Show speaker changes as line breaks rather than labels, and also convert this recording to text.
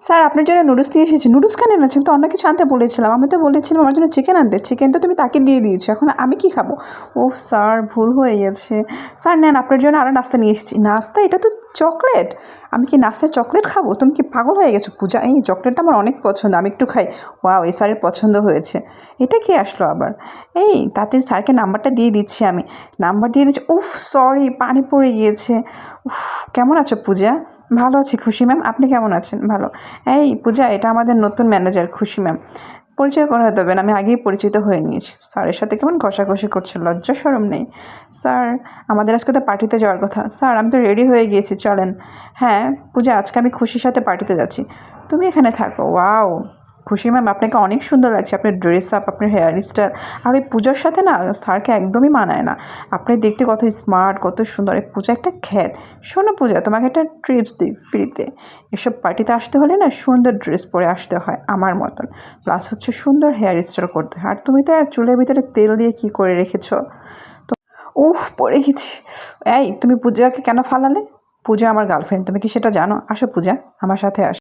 Sir আপনার জন্য noodles নিয়ে এসেছি। নুডলস কেন এনেছেন? তো অন্য কিছু আনতে বলেছিলাম। আমি তো বলেছিলাম আমার জন্য চিকেন আনতে। চিকেন তো তুমি তাকে দিয়ে দিয়েছো। এখন আমি কী খাবো? ওহ স্যার, ভুল হয়ে গেছে। স্যার নেন, আপনার জন্য আরও নাস্তা নিয়ে এসেছি। নাস্তা? এটা তো চকলেট। আমি কি নাস্তায় চকলেট খাবো? তুমি কি পাগল হয়ে গেছো পূজা? এই চকলেট তো আমার অনেক পছন্দ, আমি একটু খাই। ওয়াও, এই স্যারের পছন্দ হয়েছে। এটা কি আসলো আবার? এই তাড়াতাড়ি স্যারকে নাম্বারটা দিয়ে দিচ্ছি আমি। নাম্বার দিয়ে দিচ্ছি। উফ সরি, পানি পড়ে গিয়েছে। উফ, কেমন আছো পূজা? ভালো আছি খুশি ম্যাম, আপনি কেমন আছেন? ভালো। এই পূজা, এটা আমাদের নতুন ম্যানেজার খুশি ম্যাম। পরিচয় করাতে হবে না, আমি আগেই পরিচিত হয়ে নিয়েছি। স্যারের সাথে কেমন ঘষাঘষি করছে, লজ্জা শরম নেই। স্যার, আমাদের আজকে তো পার্টিতে যাওয়ার কথা। স্যার আমি তো রেডি হয়ে গিয়েছি, চলেন। হ্যাঁ পূজা, আজকে আমি খুশির সাথে পার্টিতে যাচ্ছি, তুমি এখানে থাকো। ওয়াও খুশি ম্যাম, আপনাকে অনেক সুন্দর লাগছে, আপনার ড্রেস আপ, আপনার হেয়ার স্টাইল। আর ওই পূজার সাথে না স্যারকে একদমই মানায় না। আপনি দেখতে কত স্মার্ট, কত সুন্দর। এই পূজা একটা খ্যাত। শোনো পূজা, তোমাকে একটা ট্রিপস দিই ফ্রিতে। এসব পার্টিতে আসতে হলে না সুন্দর ড্রেস পরে আসতে হয় আমার মতন। প্লাস হচ্ছে সুন্দর হেয়ার স্টাইল করতে হয়। আর তুমি তো আর চুলের ভিতরে তেল দিয়ে কী করে রেখেছো? তো উফ, পড়ে গেছি। এই তুমি পূজাকে কেন ফালালে? পূজা আমার গার্লফ্রেন্ড, তুমি কি সেটা জানো? আসো পূজা, আমার সাথে আসো।